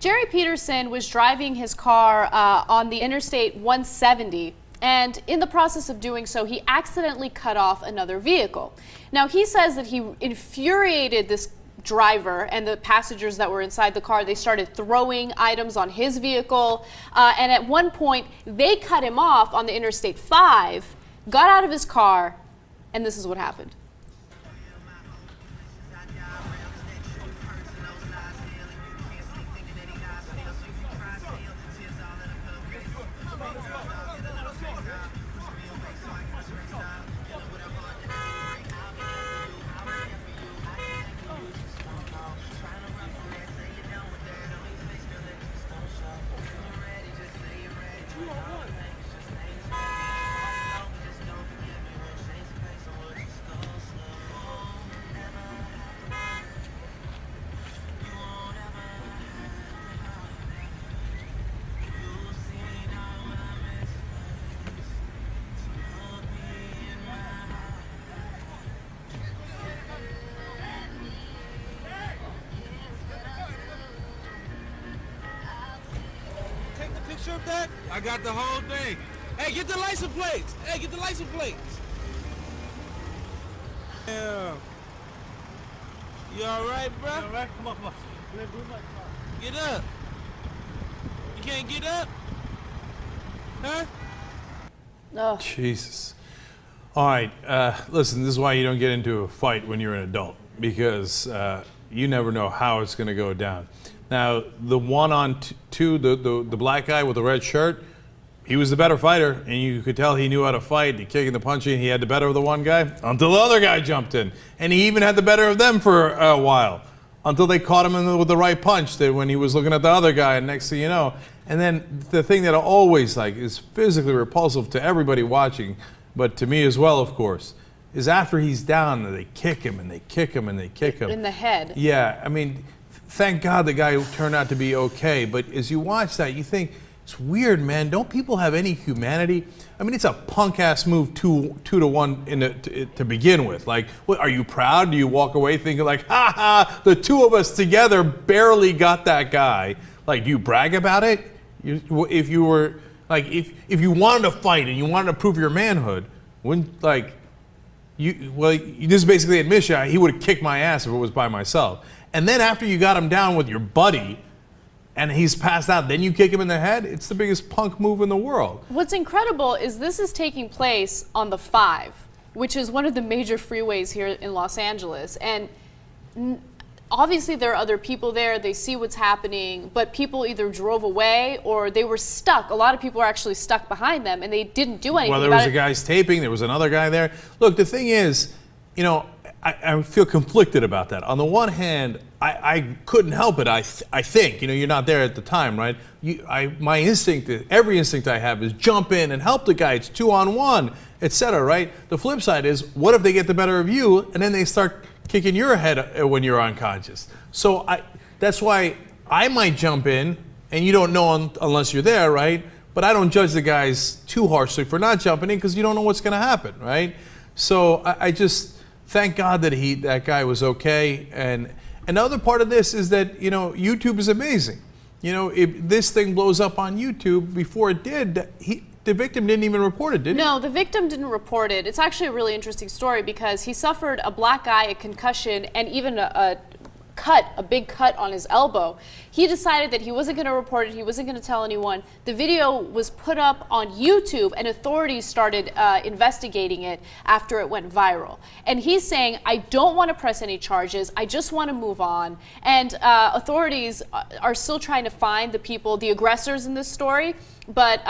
Jerry Peterson was driving his car on the Interstate 170, and in the process of doing so, he accidentally cut off another vehicle. Now, he says that he infuriated this driver and the passengers that were inside the car. They started throwing items on his vehicle, and at one point, they cut him off on the Interstate 5, got out of his car, and this is what happened. Of that? I got the whole thing. Hey, get the license plates. Hey, get the license plates. Yeah. You all right, bro? All right, come on. Get up. You can't get up? Huh? Oh. Jesus. All right, listen, this is why you don't get into a fight when you're an adult, because you never know how it's going to go down. Now, the one on two, the black guy with the red shirt, he was the better fighter, and you could tell he knew how to fight, the kicking, the punching. He had the better of the one guy until the other guy jumped in. And he even had the better of them for a while until they caught him with the right punch that when he was looking at the other guy, and next thing you know. And then the thing that I always like is physically repulsive to everybody watching, but to me as well, of course, is after he's down, they kick him and they kick him and they kick him. In the head. Yeah, I mean, thank God the guy turned out to be okay, but as you watch that, you think, it's weird, man. Don't people have any humanity? I mean, it's a punk-ass move 2-1 to begin with. Like, what, are you proud? Do you walk away thinking like, ha ha, the two of us together barely got that guy? Like, do you brag about it? If you were, like, if you wanted to fight and you wanted to prove your manhood, wouldn't, like, this is basically admission, he would have kicked my ass if it was by myself. And then after you got him down with your buddy and he's passed out, then you kick him in the head? It's the biggest punk move in the world. What's incredible is this is taking place on the 5, which is one of the major freeways here in Los Angeles. And obviously there are other people there, they see what's happening, but people either drove away or they were stuck. A lot of people are actually stuck behind them and they didn't do anything Well, there was a guy's taping, there was another guy there. Look, the thing is, you know, I feel conflicted about that. On the one hand, I couldn't help it. I think, you know, you're not there at the time, right? My instinct, every instinct I have is jump in and help the guy. It's 2-on-1, etc. Right? The flip side is, what if they get the better of you and then they start kicking your head when you're unconscious? So that's why I might jump in, and you don't know unless you're there, right? But I don't judge the guys too harshly for not jumping in because you don't know what's going to happen, right? So I just thank God that that guy was okay. And another part of this is that, you know, YouTube is amazing. You know, if this thing blows up on YouTube, before it did, the victim didn't even report it, did he? No, the victim didn't report it. It's actually a really interesting story because he suffered a black eye, a concussion, and even a big cut on his elbow. He decided that he wasn't going to report it, he wasn't going to tell anyone. The video was put up on YouTube and authorities started investigating it after it went viral. And he's saying, I don't want to press any charges, I just want to move on. And authorities are still trying to find the people, the aggressors in this story. But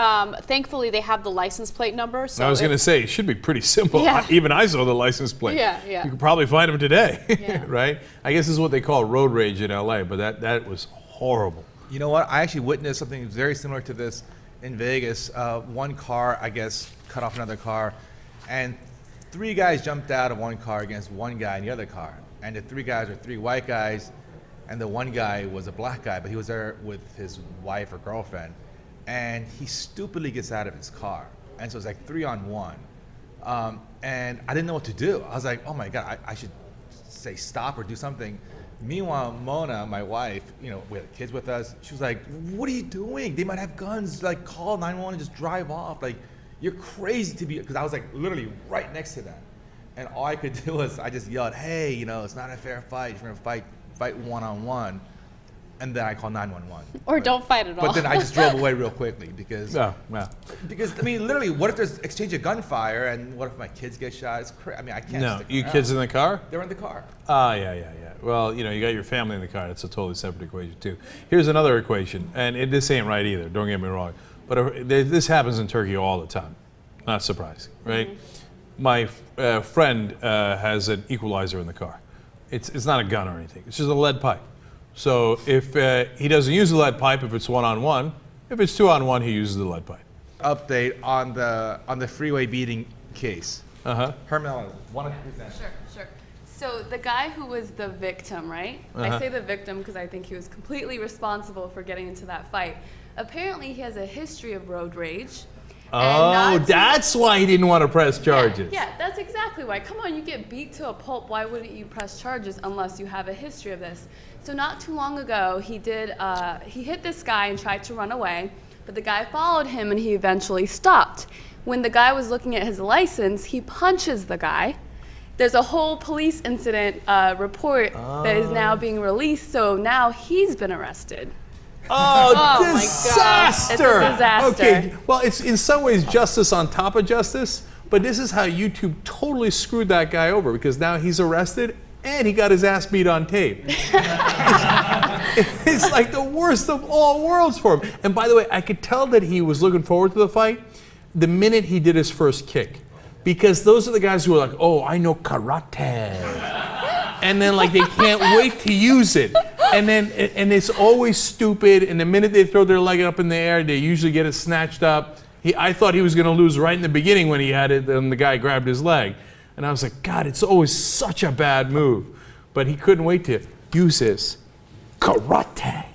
thankfully, they have the license plate number. So I was going to say, it should be pretty simple. Yeah. Even I saw the license plate. Yeah. You could probably find them today, Yeah. right? I guess this is what they call road rage in LA, but that was horrible. You know what? I actually witnessed something very similar to this in Vegas. One car, I guess, cut off another car, and 3 guys jumped out of one car against one guy in the other car. And the 3 guys are 3 white guys, and the one guy was a black guy, but he was there with his wife or girlfriend. And he stupidly gets out of his car. And so it's like 3-on-1. And I didn't know what to do. I was like, oh my God, I should say stop or do something. Meanwhile, Mona, my wife, we had kids with us. She was like, "What are you doing? They might have guns. Like, call 911 and just drive off. Like, you're crazy to be." Because I was like literally right next to them, and all I could do was I just yelled, "Hey, it's not a fair fight. If you're gonna fight one-on-one." And then I called 911. Or don't fight at all. But then I just drove away real quickly because Yeah. because I mean, literally, what if there's exchange of gunfire and what if my kids get shot? It's I mean, I can't. No, stick you around. kids in the car? They're in the car. Yeah. Well, you got your family in the car. It's a totally separate equation, too. Here's another equation, and this ain't right either, don't get me wrong. But this happens in Turkey all the time. Not surprising, right? My friend has an equalizer in the car. It's not a gun or anything. It's just a lead pipe. So if he doesn't use the lead pipe, if it's one-on-one, if it's two-on-one, he uses the lead pipe. Update on the freeway beating case. Hermela, 100%. Sure. So the guy who was the victim, right? I say the victim because I think he was completely responsible for getting into that fight. Apparently, he has a history of road rage. Oh, that's why he didn't want to press charges. Yeah, that's exactly why. Come on, you get beat to a pulp. Why wouldn't you press charges unless you have a history of this? So not too long ago, he hit this guy and tried to run away, but the guy followed him and he eventually stopped. When the guy was looking at his license, he punches the guy. There's a whole police incident report that is now being released, so now he's been arrested. Oh, my God. disaster! It's a disaster. Okay, well, it's in some ways justice on top of justice, but this is how YouTube totally screwed that guy over because now he's arrested and he got his ass beat on tape. It's like the worst of all worlds for him. And by the way, I could tell that he was looking forward to the fight the minute he did his first kick. Because those are the guys who are like, "Oh, I know karate." And then like they can't wait to use it. And it's always stupid. And the minute they throw their leg up in the air, they usually get it snatched up. I thought he was going to lose right in the beginning when he had it, and the guy grabbed his leg. And I was like, God, it's always such a bad move. But he couldn't wait to use his karate.